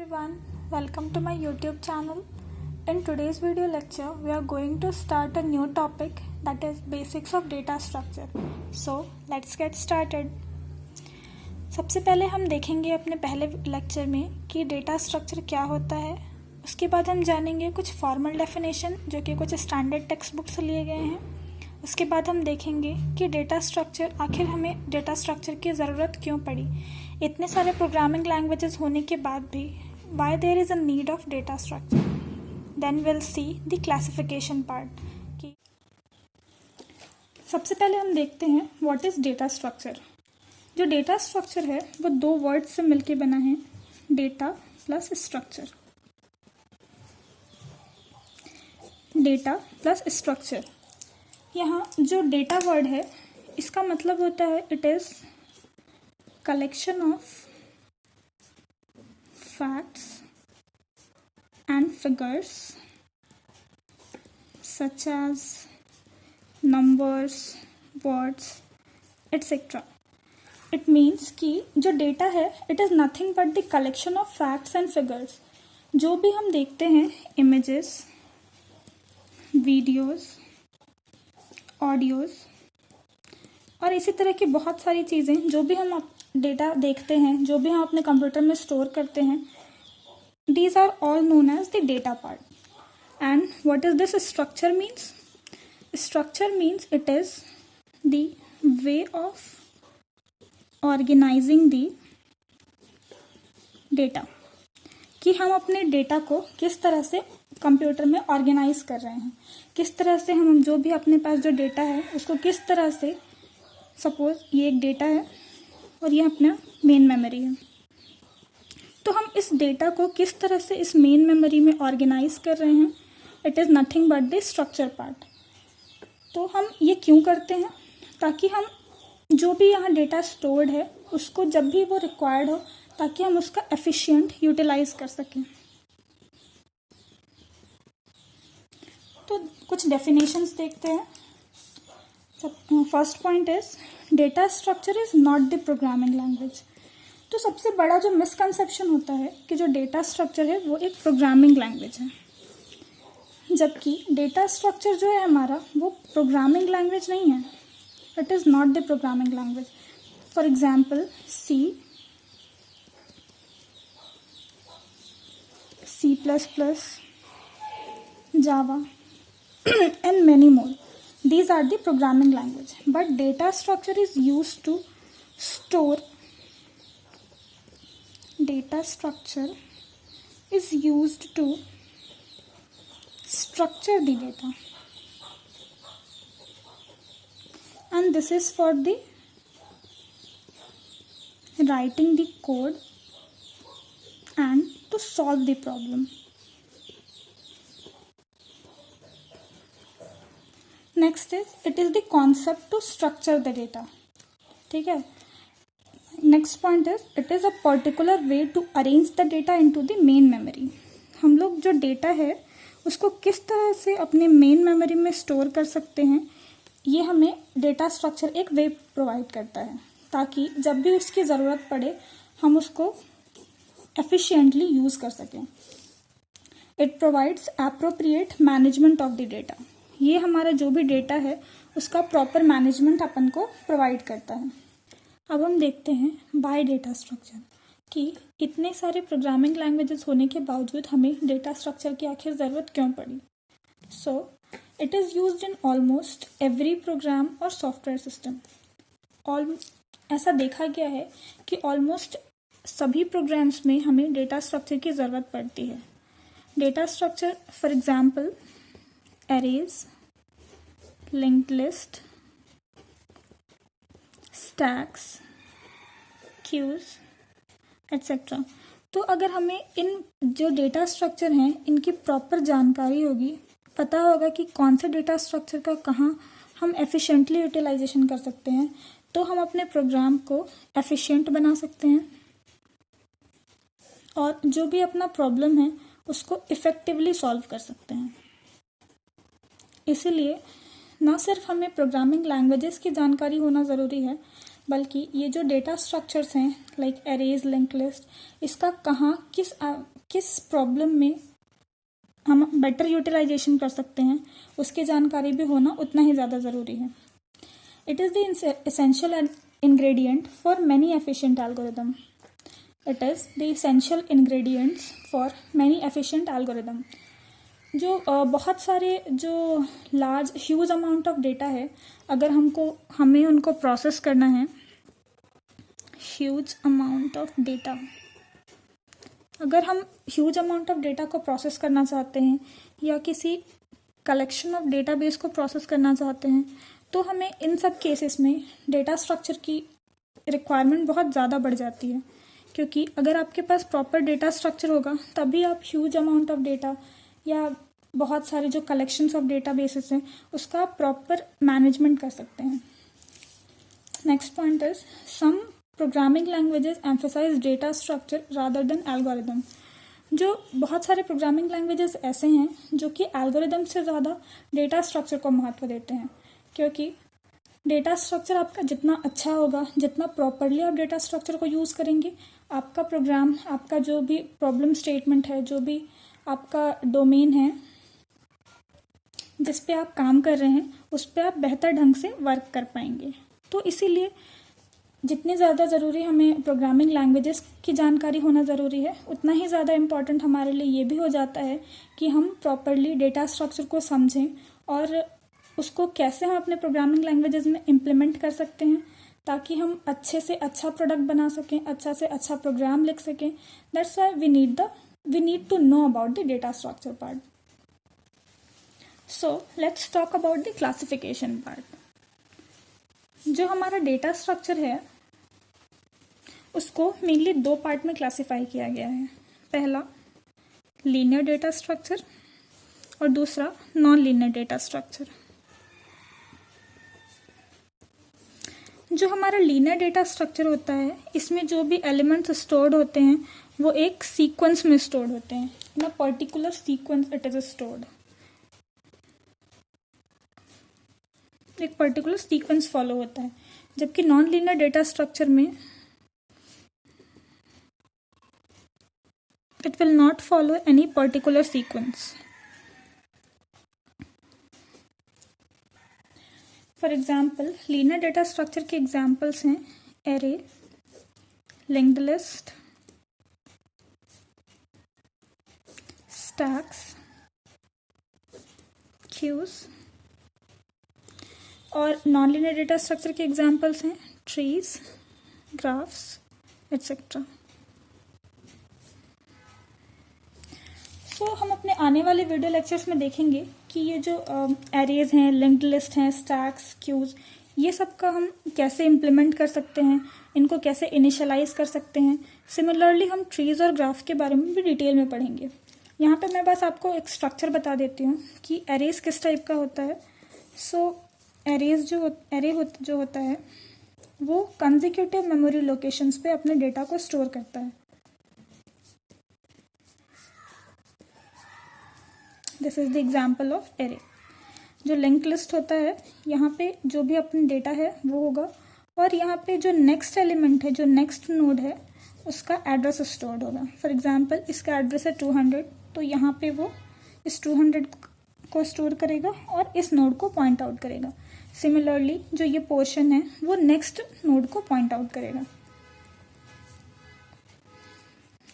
Everyone, welcome to my YouTube channel. In today's video lecture, we are going to start a new topic, that is basics of data structure. So, let's get started. सबसे पहले हम देखेंगे अपने पहले lecture में कि data structure क्या होता है. उसके बाद हम जानेंगे कुछ फॉर्मल डेफिनेशन जो कि कुछ स्टैंडर्ड टेक्स्ट बुक से लिए गए हैं. उसके बाद हम देखेंगे कि डेटा स्ट्रक्चर, आखिर हमें डेटा स्ट्रक्चर की ज़रूरत क्यों पड़ी. इतने सारे प्रोग्रामिंग लैंग्वेजेस होने के बाद भी why there is a need of data structure. Then we'll see the classification part. कि सबसे पहले हम देखते हैं what is data structure. जो डेटा स्ट्रक्चर है वो दो वर्ड्स से मिलके बना है, data plus structure. Data plus structure. यहाँ जो डेटा वर्ड है इसका मतलब होता है it is collection of facts and figures such as numbers, words, etc. It means कि जो डेटा है it is nothing but the collection of facts and figures. जो भी हम देखते हैं images, videos, audios और इसी तरह की बहुत सारी चीज़ें जो भी हम डेटा देखते हैं, जो भी हम अपने कंप्यूटर में स्टोर करते हैं, these are all known as the data part. And what is this structure means? Structure means it is the way of organizing the data. कि हम अपने डेटा को किस तरह से कंप्यूटर में ऑर्गेनाइज कर रहे हैं, किस तरह से हम जो भी अपने पास जो डेटा है उसको किस तरह से, सपोज ये एक डेटा है और ये अपना मेन मेमोरी है, तो हम इस डेटा को किस तरह से इस मेन मेमोरी में ऑर्गेनाइज कर रहे हैं, it is nothing but the structure part. तो हम ये क्यों करते हैं? ताकि हम जो भी यहाँ डेटा स्टोर्ड है उसको जब भी वो रिक्वायर्ड हो ताकि हम उसका एफिशिएंट यूटिलाइज कर सकें. तो कुछ डेफिनेशंस देखते हैं. First point is data structure is not the programming language. तो सबसे बड़ा जो मिसकंसेप्शन होता है कि जो डेटा स्ट्रक्चर है वो एक प्रोग्रामिंग लैंग्वेज है, जबकि डेटा स्ट्रक्चर जो है हमारा वो प्रोग्रामिंग लैंग्वेज नहीं है. It is not the programming language. For example C++, Java and many more. These are the programming language, but data structure is used to store. Data structure is used to structure the data, and this is for the writing the code and to solve the problem. Next is it is the concept to structure the data. ठीक है. Next point is it is a particular way to arrange the data into the main memory. हम लोग जो data है उसको किस तरह से अपने मेन मेमोरी में स्टोर कर सकते हैं, ये हमें डेटा स्ट्रक्चर एक वे प्रोवाइड करता है ताकि जब भी उसकी ज़रूरत पड़े हम उसको एफिशिएंटली यूज़ कर सकें. It provides appropriate management of the data. ये हमारा जो भी डेटा है उसका प्रॉपर मैनेजमेंट अपन को प्रोवाइड करता है. अब हम देखते हैं बाय डेटा स्ट्रक्चर कि इतने सारे प्रोग्रामिंग लैंग्वेजेस होने के बावजूद हमें डेटा स्ट्रक्चर की आखिर ज़रूरत क्यों पड़ी. So it is used in almost every programme और सॉफ्टवेयर सिस्टम. ऐसा देखा गया है कि ऑलमोस्ट सभी प्रोग्राम्स में हमें डेटा स्ट्रक्चर की ज़रूरत पड़ती है. Data structure for example arrays, linked list, stacks, queues, etc. तो अगर हमें इन जो डेटा स्ट्रक्चर हैं इनकी प्रॉपर जानकारी होगी, पता होगा कि कौन से डेटा स्ट्रक्चर का कहाँ हम एफिशिएंटली यूटिलाइजेशन कर सकते हैं, तो हम अपने प्रोग्राम को एफिशिएंट बना सकते हैं और जो भी अपना प्रॉब्लम है उसको इफ़ेक्टिवली सॉल्व कर सकते हैं. इसीलिए ना सिर्फ हमें प्रोग्रामिंग लैंग्वेजेस की जानकारी होना ज़रूरी है बल्कि ये जो डेटा स्ट्रक्चर्स हैं लाइक एरेज, लिंक लिस्ट, इसका कहाँ किस प्रॉब्लम में हम बेटर यूटिलाइजेशन कर सकते हैं उसकी जानकारी भी होना उतना ही ज़्यादा ज़रूरी है. It is the essential ingredient for many efficient algorithm. It is the essential ingredients for many efficient algorithm. जो बहुत सारे जो large huge amount of data है, अगर हमें उनको प्रोसेस करना है, ह्यूज अमाउंट ऑफ डेटा, अगर हम ह्यूज अमाउंट ऑफ डेटा को प्रोसेस करना चाहते हैं या किसी कलेक्शन ऑफ डेटाबेस को प्रोसेस करना चाहते हैं, तो हमें इन सब केसेस में डेटा स्ट्रक्चर की रिक्वायरमेंट बहुत ज़्यादा बढ़ जाती है. क्योंकि अगर आपके पास प्रॉपर डेटा स्ट्रक्चर होगा तभी आप ह्यूज अमाउंट ऑफ डेटा या बहुत सारे जो कलेक्शंस ऑफ डेटा बेसिस हैं उसका प्रॉपर मैनेजमेंट कर सकते हैं. Next point is some programming languages emphasise data structure rather than algorithm. जो बहुत सारे प्रोग्रामिंग लैंग्वेजेस ऐसे हैं जो कि एल्गोरिदम से ज़्यादा डेटा स्ट्रक्चर को महत्व देते हैं. क्योंकि डेटा स्ट्रक्चर आपका जितना अच्छा होगा, जितना प्रॉपरली आप डेटा स्ट्रक्चर को यूज़ करेंगे, आपका प्रोग्राम, आपका जो भी प्रॉब्लम स्टेटमेंट है, जो भी आपका डोमेन है जिस पे आप काम कर रहे हैं, उस पे आप बेहतर ढंग से वर्क कर पाएंगे. तो इसीलिए जितनी ज़्यादा ज़रूरी हमें प्रोग्रामिंग लैंग्वेजेस की जानकारी होना ज़रूरी है, उतना ही ज़्यादा इम्पॉर्टेंट हमारे लिए ये भी हो जाता है कि हम प्रॉपरली डेटा स्ट्रक्चर को समझें और उसको कैसे हम अपने प्रोग्रामिंग लैंग्वेजेस में इम्प्लीमेंट कर सकते हैं ताकि हम अच्छे से अच्छा प्रोडक्ट बना सकें, अच्छा से अच्छा प्रोग्राम लिख सकें. That's why we need to know about the data structure part. So let's talk about the classification part. जो हमारा डेटा स्ट्रक्चर है उसको मेनली दो पार्ट में क्लासिफाई किया गया है. पहला लीनियर डेटा स्ट्रक्चर और दूसरा नॉन लीनियर डेटा स्ट्रक्चर. जो हमारा लीनियर डेटा स्ट्रक्चर होता है, इसमें जो भी एलिमेंट्स स्टोर्ड होते हैं वो एक सीक्वेंस में स्टोर्ड होते हैं. In a particular sequence it is stored. एक पर्टिकुलर सीक्वेंस फॉलो होता है. जबकि नॉन लीनियर डेटा स्ट्रक्चर में it will not follow any particular sequence. For example linear data structure के एग्जाम्पल्स हैं array, linked list, stacks, queues. और non linear data structure के examples हैं ट्रीज, ग्राफ्स एट्सेट्रा. सो हम अपने आने वाले वीडियो लेक्चर्स में देखेंगे कि ये जो एरेज हैं, लिंक्ड लिस्ट हैं, स्टैक्स, क्यूज, ये सब का हम कैसे इम्प्लीमेंट कर सकते हैं, इनको कैसे इनिशियलाइज कर सकते हैं. सिमिलरली हम ट्रीज और ग्राफ के बारे में भी डिटेल में पढ़ेंगे. यहाँ पे मैं बस आपको एक स्ट्रक्चर बता देती हूँ कि एरेज किस टाइप का होता है. सो एरेज जो होता है वो कंसेक्यूटिव मेमोरी लोकेशंस पे अपने डेटा को स्टोर करता है. This is the example of array. जो लिंक लिस्ट होता है, यहाँ पे जो भी अपना डेटा है वो होगा और यहाँ पे जो नेक्स्ट एलिमेंट है, जो नेक्स्ट नोड है, उसका एड्रेस स्टोर्ड होगा. फॉर एग्जांपल इसका एड्रेस है 200, तो यहाँ पे वो इस 200 को स्टोर करेगा और इस नोड को पॉइंट आउट करेगा. सिमिलरली जो ये पोर्शन है वो नेक्स्ट नोड को पॉइंट आउट करेगा.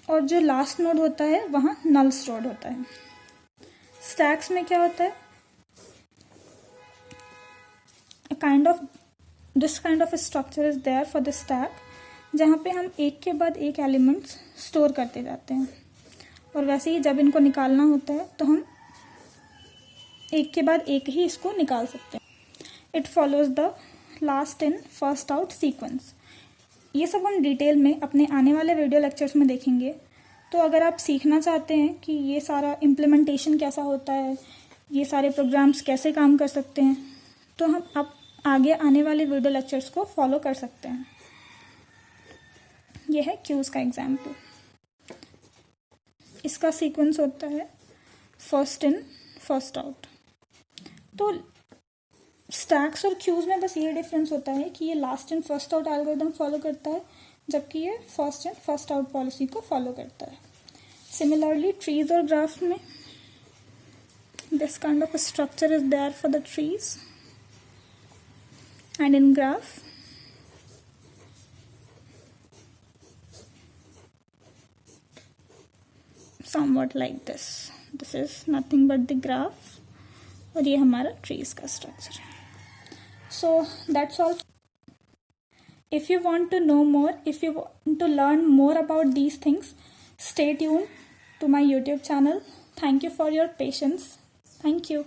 और जो लास्ट नोड होता है वहाँ नल स्टोर्ड होता है. स्टैक्स में क्या होता है, this kind of structure is there for the stack, जहाँ पे हम एक के बाद एक एलिमेंट्स स्टोर करते जाते हैं और वैसे ही जब इनको निकालना होता है तो हम एक के बाद एक ही इसको निकाल सकते हैं. It follows the last in first out sequence. ये सब हम डिटेल में अपने आने वाले वीडियो लेक्चर्स में देखेंगे. तो अगर आप सीखना चाहते हैं कि ये सारा इम्प्लीमेंटेशन कैसा होता है, ये सारे प्रोग्राम्स कैसे काम कर सकते हैं, तो हम आप आगे आने वाले वीडियो लेक्चर्स को फॉलो कर सकते हैं. ये है क्यूज का एग्जाम्पल. इसका सीक्वेंस होता है फर्स्ट इन फर्स्ट आउट. तो स्टैक्स और क्यूज में बस ये डिफरेंस होता है कि ये last in first out algorithm follow करता है, जबकि ये first in first out policy को फॉलो करता है. सिमिलरली ट्रीज और ग्राफ में this kind of a structure is there for the trees, and in graph somewhat like this. This is nothing but the graph और ये हमारा trees का structure है. So that's all. If you want to know more, if you want to learn more about these things, stay tuned to my YouTube channel. Thank you for your patience. Thank you.